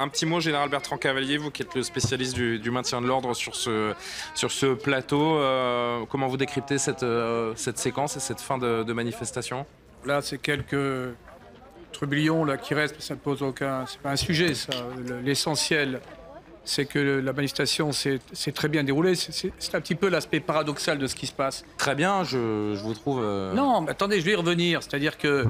Un petit mot, Général Bertrand Cavalier, vous qui êtes le spécialiste du maintien de l'ordre sur ce plateau. Comment vous décryptez cette séquence et cette fin de manifestation ? Là, c'est quelques trublions là, qui restent, mais ça ne pose aucun... C'est pas un sujet, ça. L'essentiel, c'est que la manifestation s'est très bien déroulée. C'est un petit peu l'aspect paradoxal de ce qui se passe. Très bien, je vous trouve... Non, mais attendez, je vais y revenir. C'est-à-dire que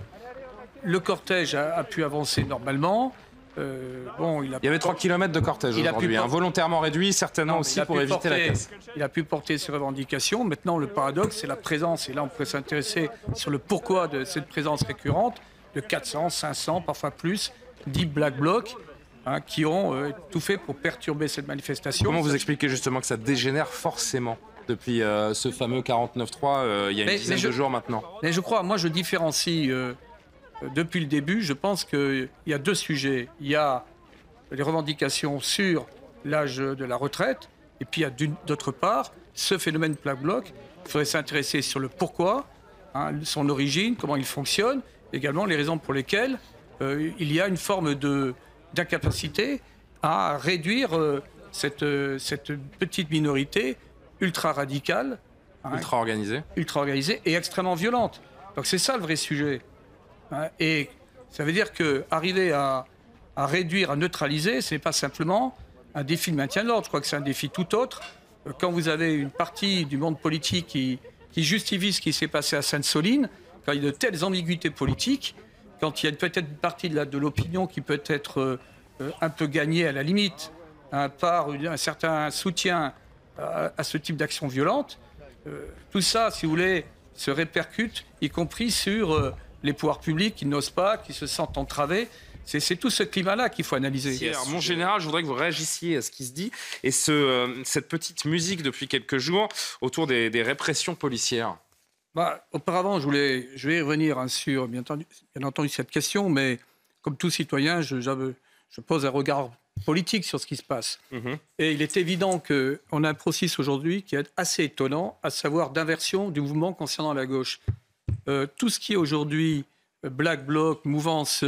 le cortège a pu avancer normalement. Il y avait 3 km de cortège aujourd'hui, volontairement réduit, certainement aussi pour éviter la casse. Il a pu porter ses revendications. Maintenant, le paradoxe, c'est la présence. Et là, on pourrait s'intéresser sur le pourquoi de cette présence récurrente de 400, 500, parfois plus, 10 Black Blocs qui ont tout fait pour perturber cette manifestation. Comment vous expliquez justement que ça dégénère forcément depuis ce fameux 49.3 il y a une dizaine de jours maintenant ? Mais je crois, moi je différencie... depuis le début, je pense qu'il y a deux sujets. Il y a les revendications sur l'âge de la retraite, et puis il y a d'autre part ce phénomène Black Bloc. Il faudrait s'intéresser sur le pourquoi, son origine, comment il fonctionne, également les raisons pour lesquelles il y a une forme d'incapacité à réduire cette petite minorité ultra-radicale, ultra-organisée et extrêmement violente. Donc c'est ça le vrai sujet. Et ça veut dire qu'arriver à réduire, à neutraliser, ce n'est pas simplement un défi de maintien de l'ordre. Je crois que c'est un défi tout autre. Quand vous avez une partie du monde politique qui justifie ce qui s'est passé à Sainte-Soline, quand il y a de telles ambiguïtés politiques, quand il y a peut-être une partie de l'opinion qui peut être un peu gagnée à la limite par un certain soutien à ce type d'action violente, tout ça, si vous voulez, se répercute, y compris sur... les pouvoirs publics qui n'osent pas, qui se sentent entravés. C'est tout ce climat-là qu'il faut analyser. Alors, mon général, je voudrais que vous réagissiez à ce qui se dit et cette petite musique depuis quelques jours autour des répressions policières. Auparavant, je vais y revenir sur, bien entendu, cette question, mais comme tout citoyen, je pose un regard politique sur ce qui se passe. Et il est évident qu'on a un processus aujourd'hui qui est assez étonnant, à savoir d'inversion du mouvement concernant la gauche. Tout ce qui est aujourd'hui Black Bloc, mouvance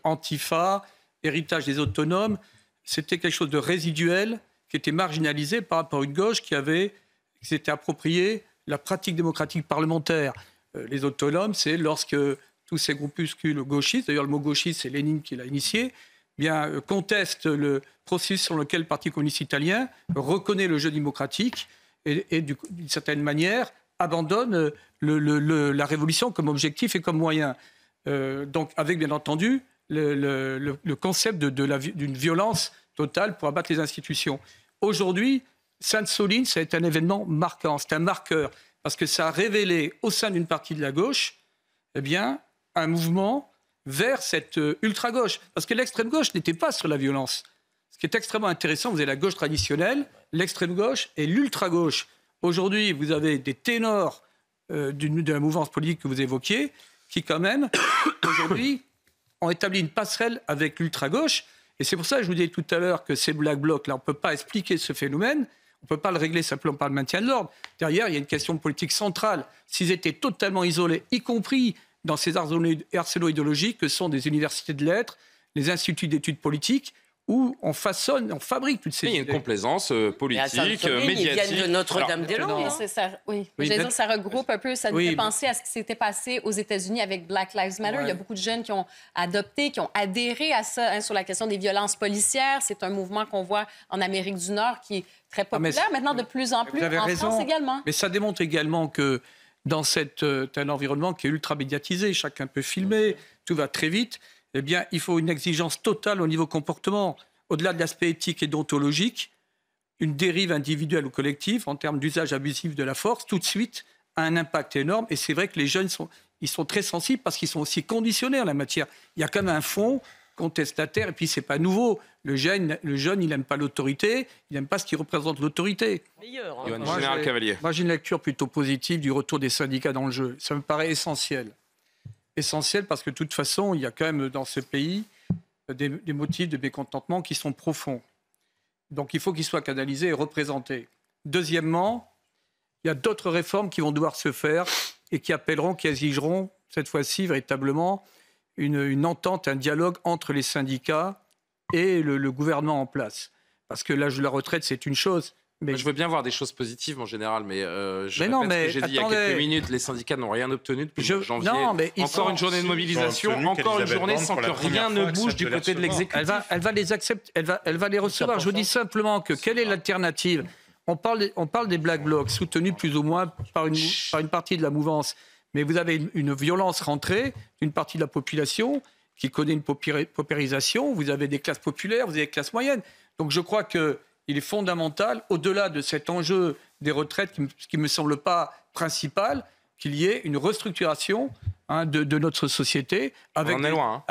Antifa, héritage des autonomes, c'était quelque chose de résiduel qui était marginalisé par rapport à une gauche qui s'était approprié la pratique démocratique parlementaire. Les autonomes, c'est lorsque tous ces groupuscules gauchistes, d'ailleurs le mot gauchiste, c'est Lénine qui l'a initié, contestent le processus sur lequel le Parti communiste italien reconnaît le jeu démocratique et d'une certaine manière abandonne la révolution comme objectif et comme moyen. Donc avec bien entendu le concept d'une violence totale pour abattre les institutions. Aujourd'hui, Sainte-Soline, ça a été un événement marquant, c'est un marqueur, parce que ça a révélé au sein d'une partie de la gauche un mouvement vers cette ultra-gauche. Parce que l'extrême-gauche n'était pas sur la violence. Ce qui est extrêmement intéressant, vous avez la gauche traditionnelle, l'extrême-gauche et l'ultra-gauche. Aujourd'hui, vous avez des ténors de la mouvance politique que vous évoquiez qui, quand même, aujourd'hui, ont établi une passerelle avec l'ultra-gauche. Et c'est pour ça que je vous disais tout à l'heure que ces Black Blocs, là, on ne peut pas expliquer ce phénomène, on ne peut pas le régler simplement par le maintien de l'ordre. Derrière, il y a une question politique centrale. S'ils étaient totalement isolés, y compris dans ces arsenaux idéologiques que sont des universités de lettres, les instituts d'études politiques, où on fabrique toutes ces idées. Il y a une complaisance politique, médiatique. Ils viennent de Notre-Dame-des-Landes. Ça regroupe un peu, ça nous fait penser à ce qui s'était passé aux États-Unis avec Black Lives Matter. Il y a beaucoup de jeunes qui ont adopté, qui ont adhéré à ça, sur la question des violences policières. C'est un mouvement qu'on voit en Amérique du Nord qui est très populaire maintenant de plus en plus, en France également. Mais ça démontre également que dans un environnement qui est ultra médiatisé, chacun peut filmer, tout va très vite, il faut une exigence totale au niveau comportement. Au-delà de l'aspect éthique et déontologique, une dérive individuelle ou collective en termes d'usage abusif de la force, tout de suite, a un impact énorme. Et c'est vrai que les jeunes ils sont très sensibles parce qu'ils sont aussi conditionnés en la matière. Il y a quand même un fond contestataire, et puis c'est pas nouveau. Le jeune, il n'aime pas l'autorité, il n'aime pas ce qui représente l'autorité. Général Cavalier. Moi, j'ai une lecture plutôt positive du retour des syndicats dans le jeu. Ça me paraît essentiel. Essentiel parce que de toute façon, il y a quand même dans ce pays des motifs de mécontentement qui sont profonds. Donc il faut qu'ils soient canalisés et représentés. Deuxièmement, il y a d'autres réformes qui vont devoir se faire et qui exigeront cette fois-ci véritablement une entente, un dialogue entre les syndicats et le gouvernement en place. Parce que l'âge de la retraite, c'est une chose. Mais je veux bien voir des choses positives en général, mais je mais non, répète mais ce que j'ai dit il y a quelques minutes, les syndicats n'ont rien obtenu depuis janvier. Non, mais encore une journée de mobilisation, encore une journée sans que rien ne bouge du côté de l'exécutif. Elle va les accepter, elle va les recevoir. Je vous dis simplement que quelle est l'alternative ? On parle des Black Blocs, soutenus plus ou moins par une partie de la mouvance. Mais vous avez une violence rentrée d'une partie de la population qui connaît une paupérisation. Vous avez des classes populaires, vous avez des classes moyennes. Donc je crois qu'il est fondamental, au-delà de cet enjeu des retraites qui ne me semble pas principal, qu'il y ait une restructuration de notre société avec, on en est loin,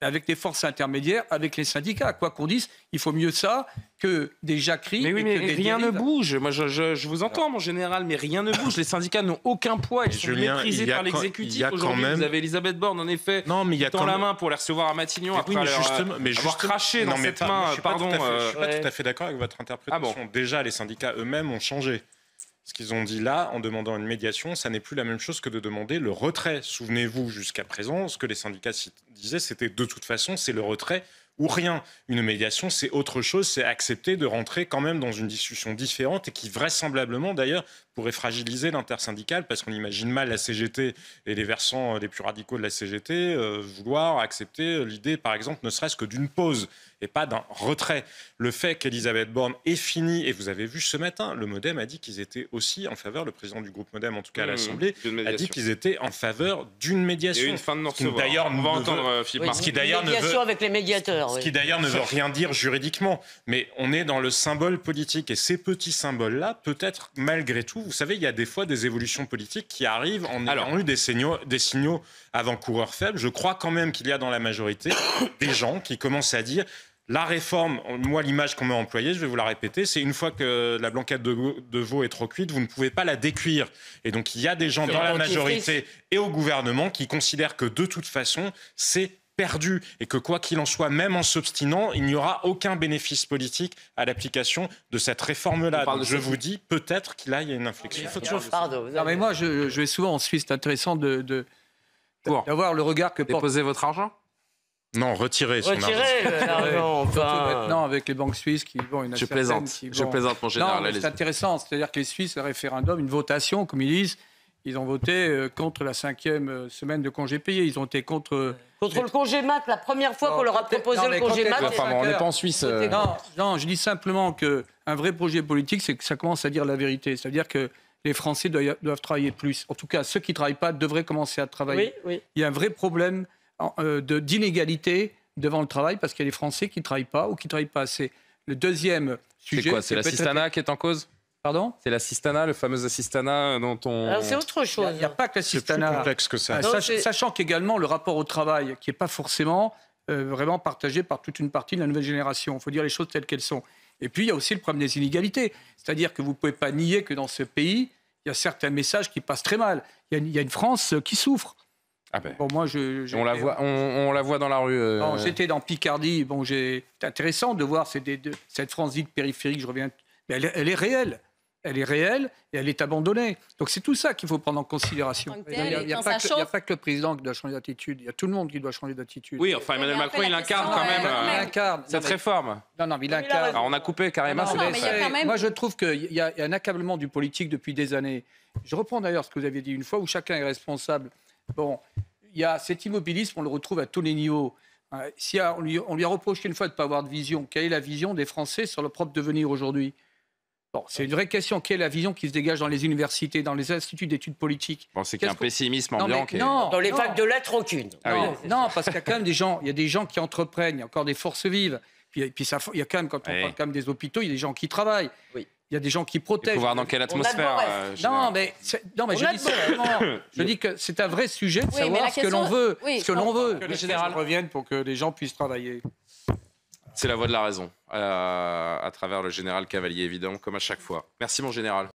avec les forces intermédiaires, avec les syndicats. Quoi qu'on dise, il faut mieux ça que des jacqueries. Mais oui, mais rien ne bouge. Moi, je vous entends, mon général, mais rien ne bouge. Les syndicats n'ont aucun poids. Ils sont méprisés par l'exécutif. Aujourd'hui, vous avez Elisabeth Borne, en effet, qui tend la main pour les recevoir à Matignon après avoir craché dans cette main. Pardon. Je suis pas tout à fait d'accord avec votre interprétation. Ah bon. Déjà, les syndicats eux-mêmes ont changé. Ce qu'ils ont dit là, en demandant une médiation, ça n'est plus la même chose que de demander le retrait. Souvenez-vous, jusqu'à présent, ce que les syndicats disaient, c'était de toute façon, c'est le retrait ou rien. Une médiation, c'est autre chose, c'est accepter de rentrer quand même dans une discussion différente et qui, vraisemblablement, d'ailleurs, pourrait fragiliser l'intersyndicale, parce qu'on imagine mal la CGT et les versants les plus radicaux de la CGT vouloir accepter l'idée, par exemple, ne serait-ce que d'une pause et pas d'un retrait. Le fait qu'Elisabeth Borne ait fini, et vous avez vu ce matin, le MoDem a dit qu'ils étaient aussi en faveur, le président du groupe MoDem, en tout cas à l'Assemblée, a dit qu'ils étaient en faveur d'une médiation. Et une fin de non-recevoir. D'ailleurs, on va entendre Philippe Martin. Avec les médiateurs. Ce qui d'ailleurs ne veut rien dire juridiquement, mais on est dans le symbole politique. Et ces petits symboles-là, peut-être malgré tout, vous savez, il y a des fois des évolutions politiques qui arrivent en ayant eu des signaux avant-coureurs faibles. Je crois quand même qu'il y a dans la majorité des gens qui commencent à dire la réforme, moi l'image qu'on m'a employée, je vais vous la répéter, c'est une fois que la blanquette de veau est trop cuite, vous ne pouvez pas la décuire. Et donc il y a des gens dans la majorité et au gouvernement qui considèrent que de toute façon, c'est perdu et que quoi qu'il en soit, même en s'obstinant, il n'y aura aucun bénéfice politique à l'application de cette réforme-là. Donc je vous dis peut-être qu'il y a une inflexion. Non, mais moi, je vais souvent en Suisse. C'est intéressant d'avoir le regard que porte... Déposer votre argent ? Non, retirez son argent. Maintenant, avec les banques suisses qui vont une Je plaisante, mon général. Non, c'est intéressant. C'est-à-dire que les Suisses, le référendum, une votation, comme ils disent, ils ont voté contre la 5e semaine de congé payé. Ils ont été contre le congé mat, la première fois qu'on leur a proposé le congé mat. On n'est pas en Suisse. Non, je dis simplement qu'un vrai projet politique, c'est que ça commence à dire la vérité. C'est-à-dire que les Français doivent travailler plus. En tout cas, ceux qui ne travaillent pas devraient commencer à travailler. Oui. Il y a un vrai problème d'inégalité devant le travail parce qu'il y a des Français qui ne travaillent pas ou qui ne travaillent pas assez. Le deuxième sujet... C'est quoi ? C'est l'assistanat qui est en cause ? Pardon ? C'est l'assistanat, le fameux assistanat dont on... Alors c'est autre chose. Il n'y a pas que l'assistanat. C'est plus complexe que ça. Sachant qu'également, le rapport au travail, qui n'est pas forcément vraiment partagé par toute une partie de la nouvelle génération. Il faut dire les choses telles qu'elles sont. Et puis, il y a aussi le problème des inégalités. C'est-à-dire que vous ne pouvez pas nier que dans ce pays, il y a certains messages qui passent très mal. Il y a une France qui souffre. Ah ben. Bon, moi, on la voit dans la rue. J'étais dans Picardie. Bon, c'est intéressant de voir cette France dite périphérique. Je reviens. Mais elle est réelle. Elle est réelle et elle est abandonnée. Donc c'est tout ça qu'il faut prendre en considération. Il n'y a pas que le président qui doit changer d'attitude. Il y a tout le monde qui doit changer d'attitude. Oui, enfin Emmanuel Macron, il incarne quand même cette réforme. Non, mais il incarne. Alors, on a coupé carrément. Moi, je trouve qu'il y a un accablement du politique depuis des années. Je reprends d'ailleurs ce que vous aviez dit une fois, où chacun est responsable. Bon, il y a cet immobilisme, on le retrouve à tous les niveaux. Si on lui a reproché une fois de ne pas avoir de vision, quelle est la vision des Français sur leur propre devenir aujourd'hui ? Bon, c'est une vraie question. Quelle est la vision qui se dégage dans les universités, dans les instituts d'études politiques ? Bon, c'est qu'il y a un pessimisme ambiant. Dans les facs de lettres, aucune. Non, parce qu'il y a quand même des gens, il y a des gens qui entreprennent, il y a encore des forces vives. Puis ça, il y a quand même, quand on parle quand même des hôpitaux, il y a des gens qui travaillent. Oui. Il y a des gens qui protègent. Il faut voir dans quelle atmosphère. Non, mais je dis que c'est un vrai sujet de savoir ce que l'on veut. Ce que l'on veut. Que les générales reviennent pour que les gens puissent travailler. C'est la voie de la raison, à travers le général Cavalier, évidemment, comme à chaque fois. Merci, mon général.